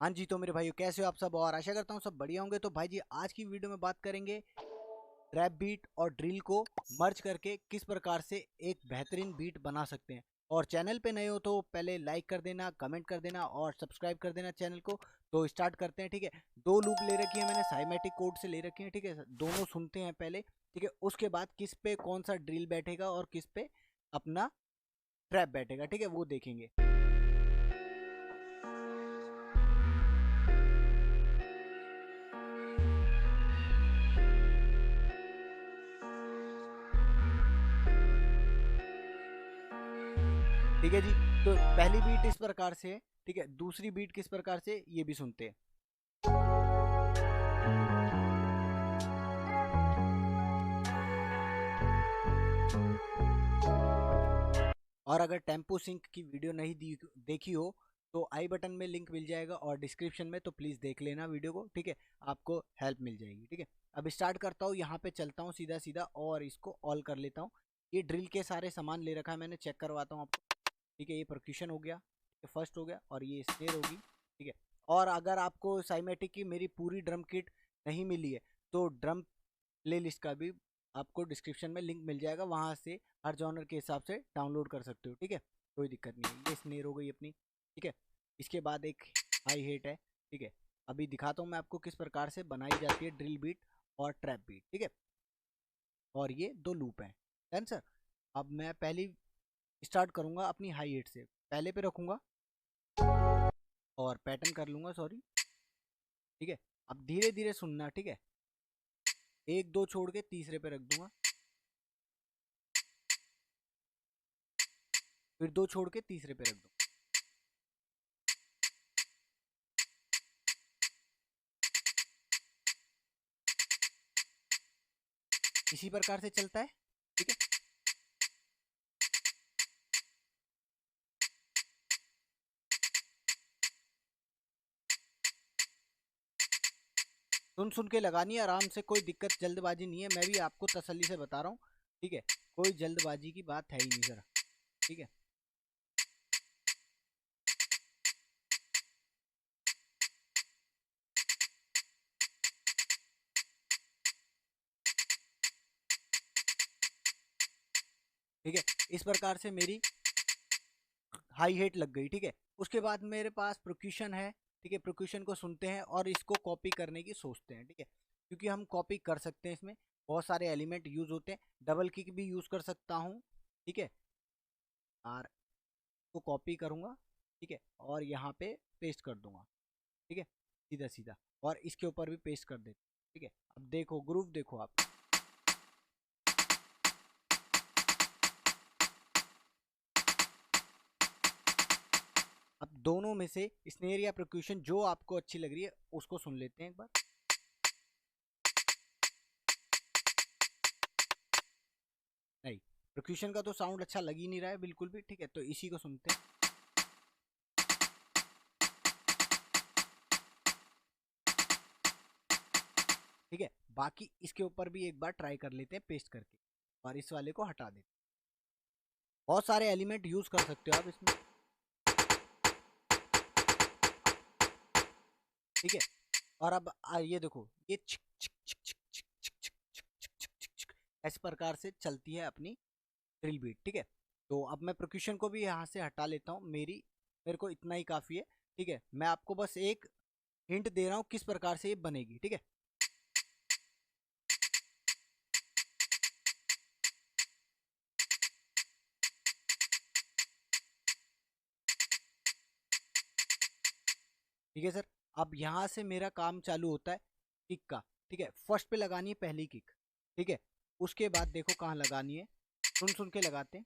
हाँ जी, तो मेरे भाइयों कैसे हो आप सब, और आशा करता हूँ सब बढ़िया होंगे। तो भाई जी आज की वीडियो में बात करेंगे रैप बीट और ड्रिल को मर्ज करके किस प्रकार से एक बेहतरीन बीट बना सकते हैं। और चैनल पे नए हो तो पहले लाइक कर देना, कमेंट कर देना और सब्सक्राइब कर देना चैनल को। तो स्टार्ट करते हैं, ठीक है। दो लूप ले रखी है मैंने, साइमेटिक कोड से ले रखे हैं, ठीक है। दोनों सुनते हैं पहले, ठीक है। उसके बाद किस पे कौन सा ड्रिल बैठेगा और किस पे अपना ट्रैप बैठेगा, ठीक है, वो देखेंगे। ठीक है जी। तो पहली बीट इस प्रकार से है, ठीक है। दूसरी बीट किस प्रकार से, ये भी सुनते हैं। और अगर टेम्पो सिंक की वीडियो नहीं देखी हो तो आई बटन में लिंक मिल जाएगा और डिस्क्रिप्शन में, तो प्लीज़ देख लेना वीडियो को, ठीक है। आपको हेल्प मिल जाएगी, ठीक है। अब स्टार्ट करता हूँ, यहाँ पे चलता हूँ सीधा सीधा और इसको ऑल कर लेता हूँ। ये ड्रिल के सारे सामान ले रखा है मैंने, चेक करवाता हूँ आपको, ठीक है। ये परक्यूशन हो गया, ये फर्स्ट हो गया, और ये स्नेयर होगी, ठीक है। और अगर आपको साइमेटिक की मेरी पूरी ड्रम किट नहीं मिली है तो ड्रम प्ले लिस्ट का भी आपको डिस्क्रिप्शन में लिंक मिल जाएगा, वहाँ से हर जॉनर के हिसाब से डाउनलोड कर सकते हो, ठीक है। कोई दिक्कत नहीं है। ये स्नेयर हो गई अपनी, ठीक है। इसके बाद एक हाई हेट है, ठीक है। अभी दिखाता हूँ मैं आपको किस प्रकार से बनाई जाती है ड्रिल बीट और ट्रैप बीट, ठीक है। और ये दो लूप हैं, डन सर। अब मैं पहली स्टार्ट करूँगा अपनी हाई हेट से, पहले पे रखूँगा और पैटर्न कर लूँगा, सॉरी, ठीक है। अब धीरे धीरे सुनना, ठीक है। एक दो छोड़ के तीसरे पे रख दूंगा, फिर दो छोड़ के तीसरे पे रख दूंगा। इसी प्रकार से चलता है, ठीक है। सुन सुन के लगानी है आराम से, कोई दिक्कत जल्दबाजी नहीं है, मैं भी आपको तसल्ली से बता रहा हूँ, ठीक है। कोई जल्दबाजी की बात है ही नहीं जरा, ठीक है। ठीक है, इस प्रकार से मेरी हाई हेट लग गई, ठीक है। उसके बाद मेरे पास प्रोक्यूशन है, ठीक है। प्रोक्यूशन को सुनते हैं और इसको कॉपी करने की सोचते हैं, ठीक है। क्योंकि हम कॉपी कर सकते हैं, इसमें बहुत सारे एलिमेंट यूज होते हैं, डबल किक भी यूज कर सकता हूँ, ठीक है। और को कॉपी करूंगा, ठीक है, और यहाँ पे पेस्ट कर दूंगा, ठीक है, सीधा सीधा। और इसके ऊपर भी पेस्ट कर देते, ठीक है। अब देखो ग्रुप, देखो आप, अब दोनों में से स्नेयर या परक्यूशन जो आपको अच्छी लग रही है उसको सुन लेते हैं एक बार। नहीं, परक्यूशन का तो साउंड अच्छा लग ही नहीं रहा है बिल्कुल भी, ठीक है। तो इसी को सुनते हैं, ठीक है। बाकी इसके ऊपर भी एक बार ट्राई कर लेते हैं पेस्ट करके, और इस वाले को हटा देते हैं। बहुत सारे एलिमेंट यूज कर सकते हो आप इसमें, ठीक है। और अब ये देखो, ये छिक छिक छिक छिक छिक छिक छिक छिक छिक छिक छिक छिक इस प्रकार से चलती है अपनी ड्रिल बीट, ठीक है। तो अब मैं प्रोक्यूशन को भी यहाँ से हटा लेता हूँ, मेरे को इतना ही काफ़ी है, ठीक है। मैं आपको बस एक हिंट दे रहा हूँ किस प्रकार से ये बनेगी, ठीक है। ठीक है सर। अब यहाँ से मेरा काम चालू होता है किक का, ठीक है। फर्स्ट पे लगानी है पहली किक, ठीक है। उसके बाद देखो कहाँ लगानी है, सुन सुन के लगाते हैं।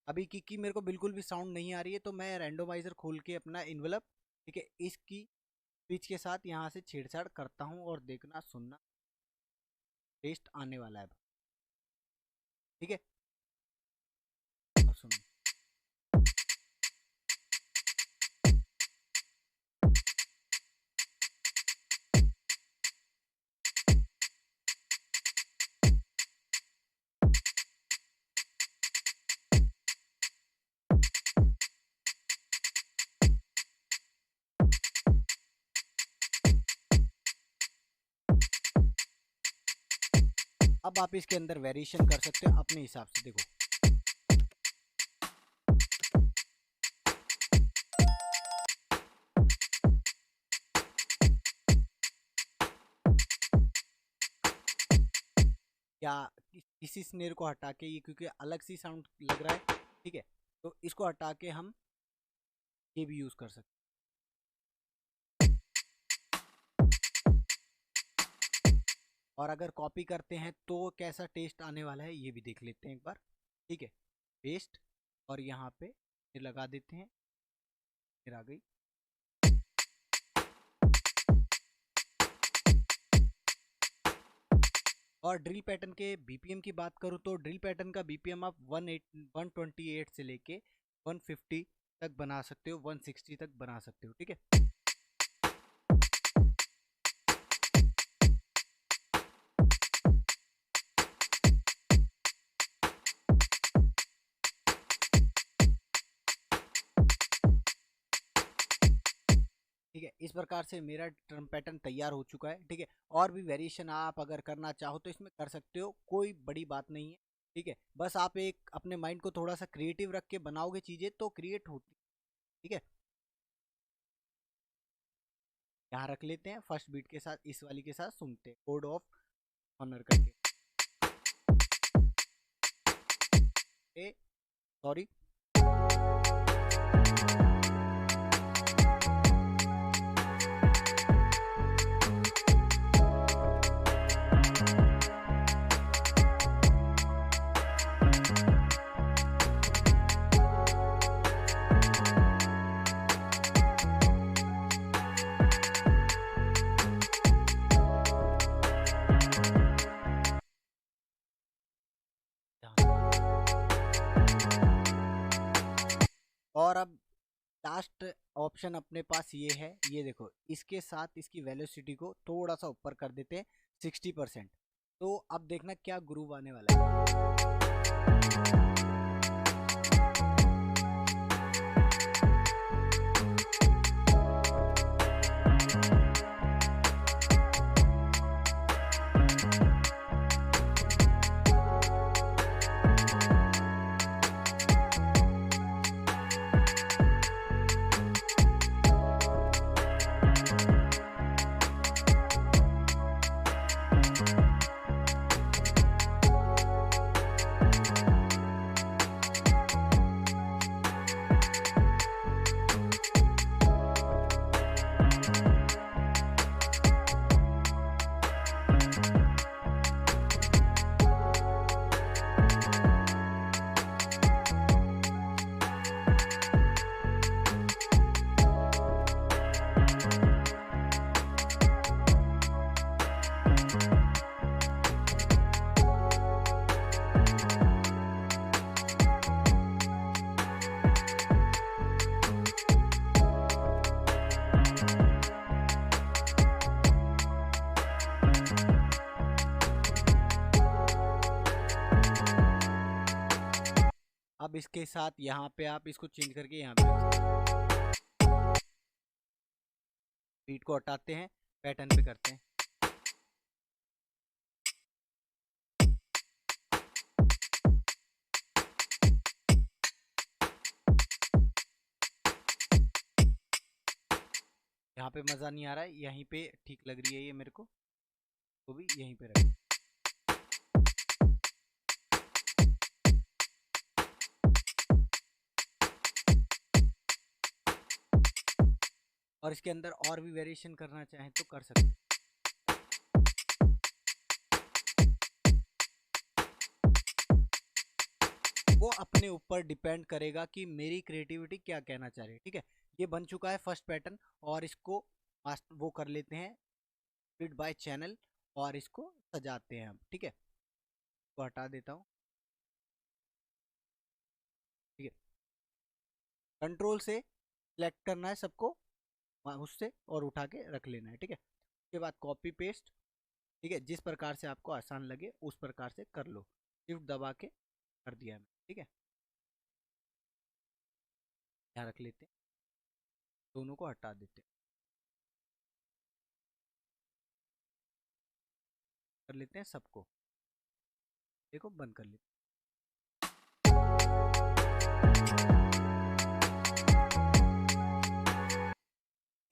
अभी किक की मेरे को बिल्कुल भी साउंड नहीं आ रही है, तो मैं रैंडोमाइजर खोल के अपना इन्वेलप, ठीक है, इसकी पिच के साथ यहाँ से छेड़छाड़ करता हूँ, और देखना सुनना टेस्ट आने वाला है, ठीक है। और सुन, अब आप इसके अंदर वेरिएशन कर सकते हो अपने हिसाब से। देखो या किसी स्नेर को हटा के, ये क्योंकि अलग सी साउंड लग रहा है, ठीक है, तो इसको हटा के हम ये भी यूज कर सकते हैं। और अगर कॉपी करते हैं तो कैसा टेस्ट आने वाला है ये भी देख लेते हैं एक बार, ठीक है। पेस्ट और यहाँ पे फिर लगा देते हैं, फिर आ गई। और ड्रिल पैटर्न के बीपीएम की बात करूँ तो ड्रिल पैटर्न का बीपीएम आप 128 से लेके 150 तक बना सकते हो, 160 तक बना सकते हो, ठीक है। ठीक है, इस प्रकार से मेरा ड्रम पैटर्न तैयार हो चुका है, ठीक है। और भी वेरिएशन आप अगर करना चाहो तो इसमें कर सकते हो, कोई बड़ी बात नहीं है, ठीक है। बस आप एक अपने माइंड को थोड़ा सा क्रिएटिव रख के बनाओगे चीजें तो क्रिएट होती, ठीक है। यहाँ रख लेते हैं, फर्स्ट बीट के साथ इस वाली के साथ सुनते हैं, कोड ऑफ ऑनर करके, सॉरी। और अब लास्ट ऑप्शन अपने पास ये है, ये देखो, इसके साथ इसकी वेलोसिटी को थोड़ा सा ऊपर कर देते हैं 60%। तो अब देखना क्या ग्रूव आने वाला है। अब इसके साथ यहाँ पे आप इसको चेंज करके यहाँ पे बीट को हटाते हैं, पैटर्न पे करते हैं। यहाँ पे मज़ा नहीं आ रहा है, यहीं पे ठीक लग रही है ये मेरे को, तो भी यहीं पे रखें। और इसके अंदर और भी वेरिएशन करना चाहें तो कर सकते हैं। वो अपने ऊपर डिपेंड करेगा कि मेरी क्रिएटिविटी क्या कहना चाह रही है, ठीक है। ये बन चुका है फर्स्ट पैटर्न, और इसको वो कर लेते हैं स्प्लिट बाय चैनल, और इसको सजाते हैं हम, ठीक है। तो हटा देता हूँ, ठीक है। कंट्रोल से सिलेक्ट करना है सबको उससे, और उठा के रख लेना है, ठीक है। उसके बाद कॉपी पेस्ट, ठीक है, जिस प्रकार से आपको आसान लगे उस प्रकार से कर लो। शिफ्ट दबा के कर दिया मैं, ठीक है। यहाँ रख लेते हैं, दोनों को हटा देते हैं, कर लेते हैं सबको। देखो बंद कर लेते।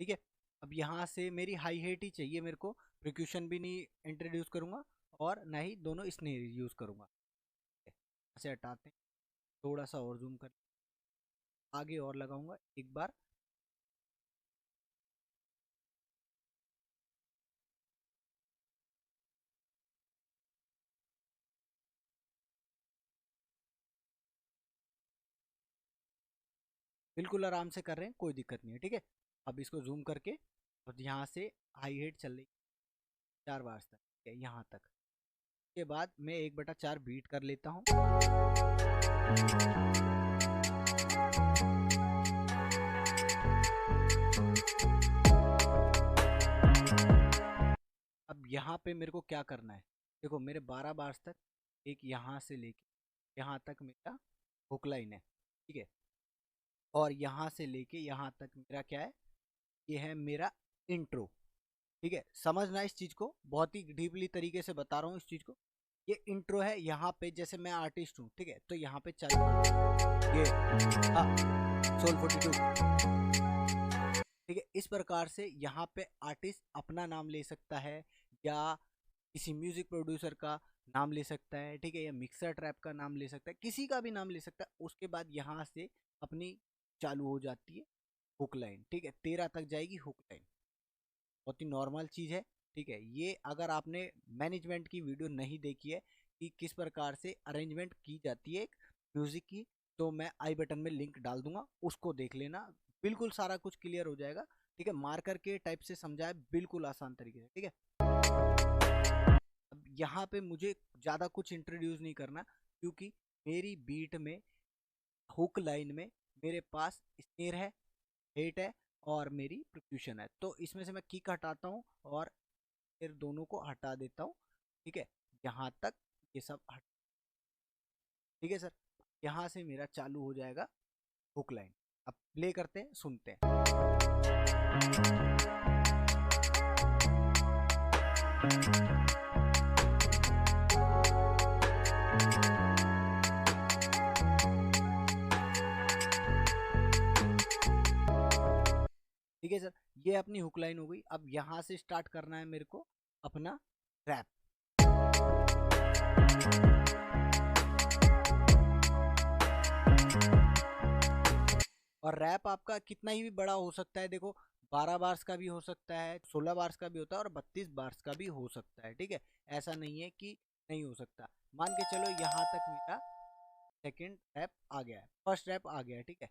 ठीक है, अब यहाँ से मेरी हाई हेट ही चाहिए मेरे को, प्रिक्यूशन भी नहीं इंट्रोड्यूस करूंगा और ना ही दोनों स्नेयर यूज करूंगा। ऐसे हटाते हैं, थोड़ा सा और जूम कर आगे और लगाऊंगा एक बार। बिल्कुल आराम से कर रहे हैं, कोई दिक्कत नहीं है। ठीक है, अब इसको जूम करके और यहाँ से हाई हेट चल रही 4 बार तक, ठीक है, यहाँ तक। के बाद मैं 1/4 बीट कर लेता हूँ। अब यहाँ पे मेरे को क्या करना है, देखो मेरे 12 बार्स तक एक यहाँ से लेके यहाँ तक मेरा हुक लाइन है। ठीक है, और यहाँ से लेके यहाँ तक मेरा क्या है, ये है मेरा इंट्रो। ठीक है, समझना इस चीज को, बहुत ही डीपली तरीके से बता रहा हूँ इस चीज को। ये इंट्रो है, यहाँ पे जैसे मैं आर्टिस्ट हूँ, ठीक है, तो यहाँ पे चल ये सोल 42। ठीक है, इस प्रकार से यहाँ पे आर्टिस्ट अपना नाम ले सकता है या किसी म्यूजिक प्रोड्यूसर का नाम ले सकता है, ठीक है, या मिक्सर ट्रैप का नाम ले सकता है, किसी का भी नाम ले सकता है। उसके बाद यहाँ से अपनी चालू हो जाती है हुक लाइन। ठीक है, 13 तक जाएगी हुक लाइन, बहुत ही नॉर्मल चीज़ है। ठीक है, ये अगर आपने मैनेजमेंट की वीडियो नहीं देखी है कि किस प्रकार से अरेंजमेंट की जाती है एक म्यूजिक की, तो मैं आई बटन में लिंक डाल दूंगा, उसको देख लेना, बिल्कुल सारा कुछ क्लियर हो जाएगा। ठीक है, मार्कर के टाइप से समझाए बिल्कुल आसान तरीके से। ठीक है, अब यहाँ पे मुझे ज़्यादा कुछ इंट्रोड्यूस नहीं करना, क्योंकि मेरी बीट में हुक लाइन में मेरे पास स्नेयर है, हेट है और मेरी परक्यूशन है। तो इसमें से मैं किक हटाता हूँ और फिर दोनों को हटा देता हूँ। ठीक है, यहाँ तक ये सब हट। ठीक है सर, यहाँ से मेरा चालू हो जाएगा हुक लाइन। अब प्ले करते हैं, सुनते हैं। ठीक है सर, ये अपनी हुक लाइन हो गई। अब यहाँ से स्टार्ट करना है मेरे को अपना रैप। और रैप आपका कितना ही भी बड़ा हो सकता है, देखो 12 बार्स का भी हो सकता है, 16 बार्स का भी होता है और 32 बार्स का भी हो सकता है। ठीक है, ऐसा नहीं है कि नहीं हो सकता। मान के चलो यहाँ तक मेरा सेकंड रैप आ गया है, फर्स्ट रैप आ गया है। ठीक है,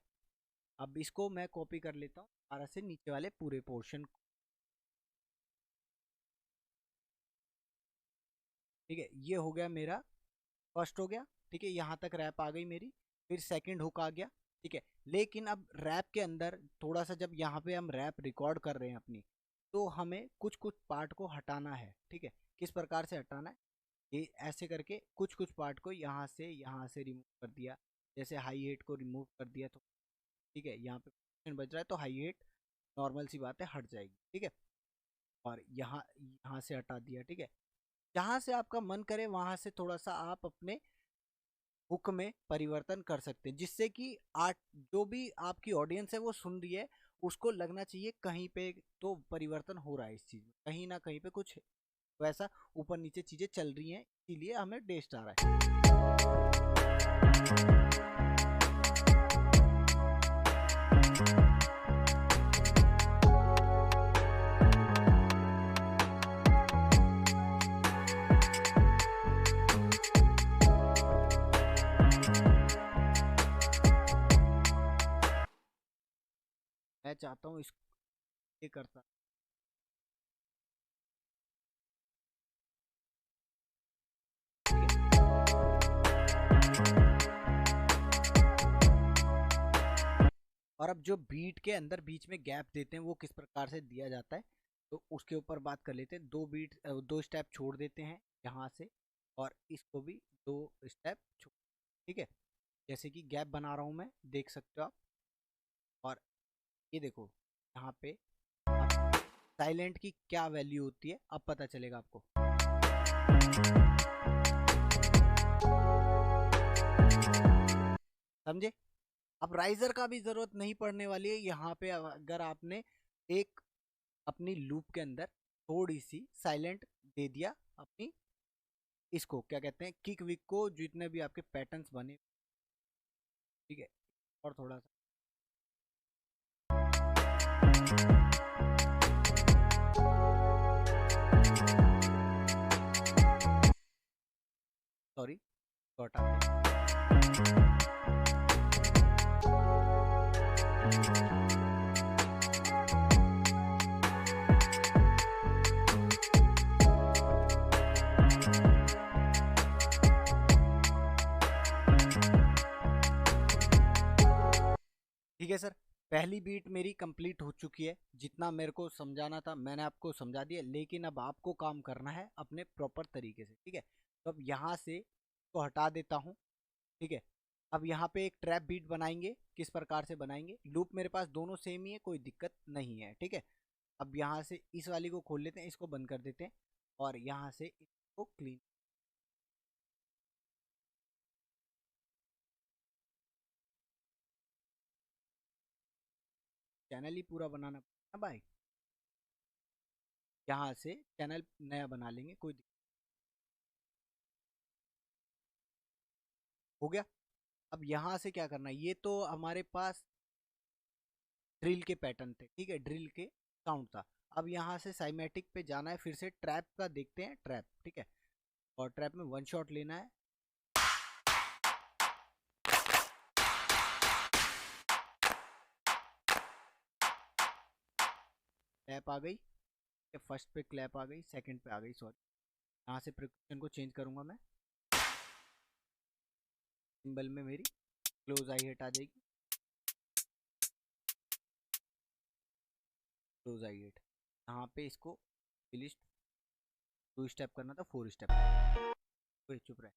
अब इसको मैं कॉपी कर लेता हूँ 12 से नीचे वाले पूरे पोर्शन को। ठीक है, ये हो गया मेरा फर्स्ट हो गया। ठीक है, यहाँ तक रैप आ गई मेरी, फिर सेकंड हुक आ गया। ठीक है, लेकिन अब रैप के अंदर थोड़ा सा, जब यहाँ पे हम रैप रिकॉर्ड कर रहे हैं अपनी, तो हमें कुछ कुछ पार्ट को हटाना है। ठीक है, किस प्रकार से हटाना है, ये ऐसे करके कुछ कुछ पार्ट को यहाँ से रिमूव कर दिया। जैसे हाई हेट को रिमूव कर दिया तो ठीक है, यहाँ पे बच रहा है तो हाई हेट नॉर्मल सी बात है हट जाएगी। ठीक है, और यहाँ यहाँ से हटा दिया। ठीक है, जहाँ से आपका मन करे वहाँ से थोड़ा सा आप अपने हुक में परिवर्तन कर सकते हैं, जिससे कि आर्ट जो भी आपकी ऑडियंस है वो सुन रही है, उसको लगना चाहिए कहीं पे तो परिवर्तन हो रहा है इस चीज़ में, कहीं ना कहीं पे कुछ वैसा ऊपर नीचे चीज़ें चल रही हैं, इसीलिए हमें टेस्ट आ रहा है। मैं चाहता हूँ इस ये करता। और अब जो बीट के अंदर बीच में गैप देते हैं वो किस प्रकार से दिया जाता है, तो उसके ऊपर बात कर लेते हैं। दो स्टेप छोड़ देते हैं यहाँ से, और इसको भी 2 स्टेप छोड़। ठीक है, जैसे कि गैप बना रहा हूँ मैं, देख सकते हो आप। और ये देखो यहाँ पे साइलेंट की क्या वैल्यू होती है, अब पता चलेगा आपको। समझे। अब राइजर का भी जरूरत नहीं पड़ने वाली है यहाँ पे। अगर आपने एक अपनी लूप के अंदर थोड़ी सी साइलेंट दे दिया अपनी, इसको क्या कहते हैं, किक विक को, जितने भी आपके पैटर्न्स बने, ठीक है। और थोड़ा सा सॉरी तो हटाते हैं। ठीक है सर, पहली बीट मेरी कंप्लीट हो चुकी है। जितना मेरे को समझाना था मैंने आपको समझा दिया, लेकिन अब आपको काम करना है अपने प्रॉपर तरीके से, ठीक है। तो अब यहाँ से को हटा देता हूँ, ठीक है। अब यहाँ पे एक ट्रैप बीट बनाएंगे। किस प्रकार से बनाएंगे, लूप मेरे पास दोनों सेम ही है, कोई दिक्कत नहीं है, ठीक है। अब यहाँ से इस वाली को खोल लेते हैं, इसको बंद कर देते हैं और यहाँ से इसको क्लीन, चैनल ही पूरा बनाना पड़ेगा भाई। यहाँ से चैनल नया बना लेंगे, कोई दिक्कत हो गया। अब यहाँ से क्या करना है, ये तो हमारे पास ड्रिल के पैटर्न थे, ठीक है, ड्रिल के साउंड था। अब यहाँ से साइमेटिक पे जाना है, फिर से ट्रैप का देखते हैं, ट्रैप, ठीक है। और ट्रैप में वन शॉट लेना है। क्लैप आ गई, फर्स्ट पे क्लैप आ गई, सेकंड पे आ गई, सॉरी। यहाँ से प्रिकॉशन को चेंज करूंगा मैं, सिंबल में मेरी क्लोज आई हिट आ जाएगी, क्लोज आई हिट। यहाँ पे इसको लिस्ट 2 स्टेप करना था, 4 स्टेप, कोई चुप रहे,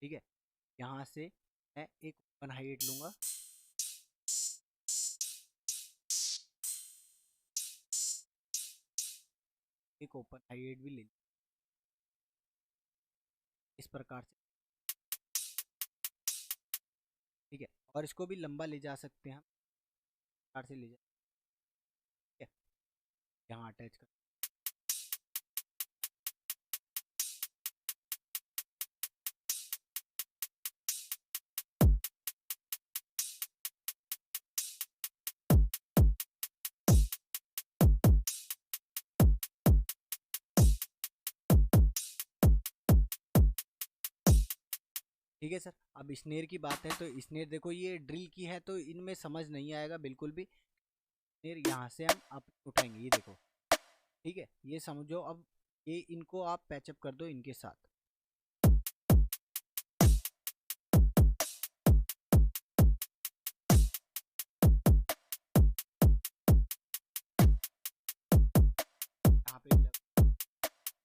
ठीक है। यहाँ से मैं एक ओपन हाई हिट लूंगा, एक ओपन हाई हिट भी ले, इस प्रकार से, ठीक है। और इसको भी लंबा ले जा सकते हैं हम, प्रकार से ले जा, ठीक है। यहाँ अटैच कर, ठीक है सर। अब स्नेर की बात है, तो स्नेर देखो ये ड्रिल की है तो इनमें समझ नहीं आएगा बिल्कुल भी। स्नेर यहाँ से हम आप उठाएंगे, ये देखो, ठीक है, ये समझो। अब ये इनको आप पैचअप कर दो इनके साथ,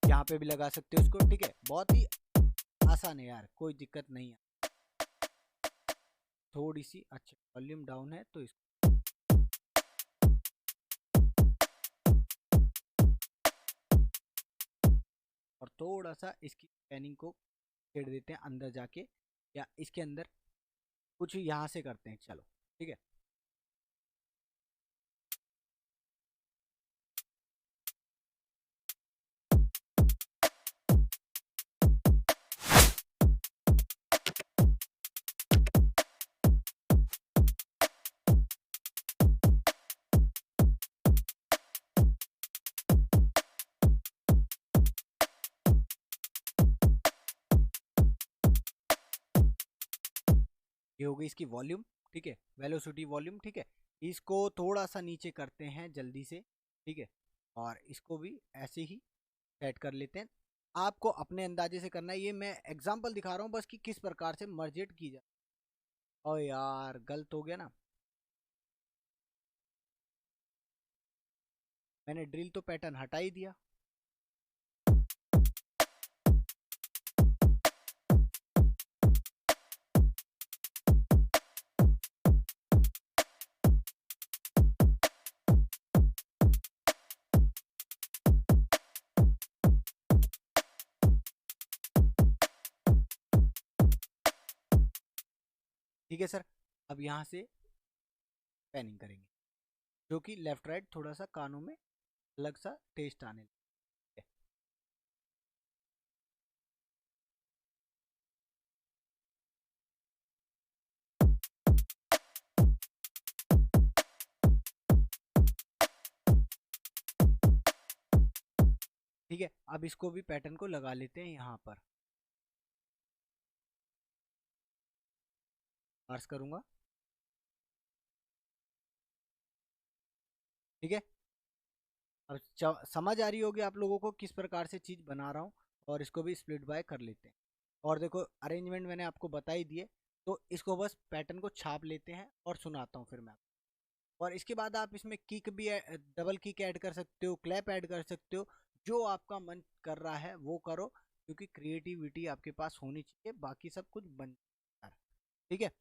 यहाँ पे भी लगा सकते हो इसको, ठीक है। बहुत ही आसान है यार, कोई दिक्कत नहीं है। थोड़ी सी अच्छा वॉल्यूम डाउन है तो इसको, और थोड़ा सा इसकी पैनिंग को छेड़ देते हैं अंदर जाके, या इसके अंदर कुछ यहाँ से करते हैं, चलो, ठीक है। ये हो गई इसकी वॉल्यूम, ठीक है, वेलोसिटी वॉल्यूम, ठीक है। इसको थोड़ा सा नीचे करते हैं जल्दी से, ठीक है। और इसको भी ऐसे ही सेट कर लेते हैं। आपको अपने अंदाजे से करना है, ये मैं एग्जांपल दिखा रहा हूँ बस कि किस प्रकार से मर्जेट की जाए। ओ यार गलत हो गया ना, मैंने ड्रिल तो पैटर्न हटा ही दिया। ठीक है सर। अब यहाँ से पैनिंग करेंगे, जो कि लेफ्ट राइट थोड़ा सा कानों में अलग सा टेस्ट आने लगे। ठीक है, अब इसको भी पैटर्न को लगा लेते हैं यहाँ पर। पार्स करूंगा, ठीक है। अब समझ आ रही होगी आप लोगों को किस प्रकार से चीज़ बना रहा हूँ। और इसको भी स्प्लिट बाय कर लेते हैं। और देखो अरेंजमेंट मैंने आपको बता ही दिए, तो इसको बस पैटर्न को छाप लेते हैं और सुनाता हूँ फिर मैं आपको। और इसके बाद आप इसमें किक भी डबल किक ऐड कर सकते हो, क्लैप ऐड कर सकते हो, जो आपका मन कर रहा है वो करो, क्योंकि क्रिएटिविटी आपके पास होनी चाहिए, बाकी सब कुछ बन जाता है। ठीक है,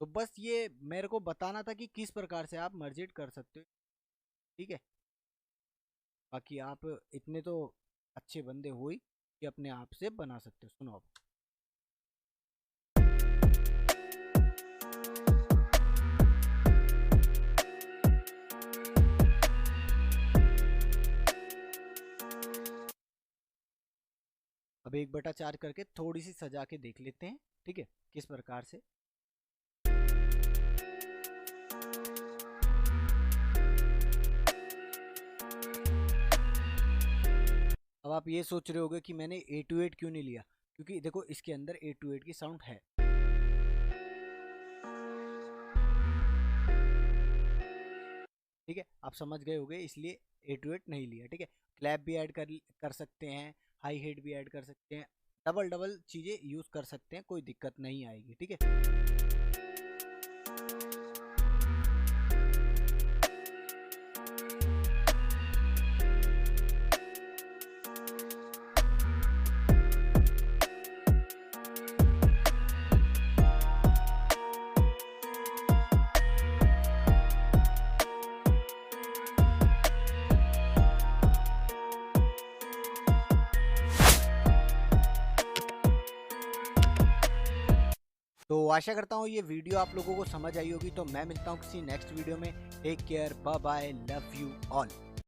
तो बस ये मेरे को बताना था कि किस प्रकार से आप मर्जिट कर सकते हो। ठीक है, बाकी आप इतने तो अच्छे बंदे हो ही कि अपने आप से बना सकते हो। सुनो अब 1/4 करके थोड़ी सी सजा के देख लेते हैं, ठीक है, किस प्रकार से। अब आप ये सोच रहे होगे कि मैंने 8/8 क्यों नहीं लिया, क्योंकि देखो इसके अंदर 8/8 की साउंड है। ठीक है, आप समझ गए होगे, इसलिए 8/8 नहीं लिया। ठीक है, क्लैप भी ऐड कर सकते हैं, हाई हेड भी ऐड कर सकते हैं, डबल डबल चीज़ें यूज़ कर सकते हैं, कोई दिक्कत नहीं आएगी। ठीक है, तो आशा करता हूँ ये वीडियो आप लोगों को समझ आई होगी। तो मैं मिलता हूँ किसी नेक्स्ट वीडियो में। Take care, bye bye, love you all.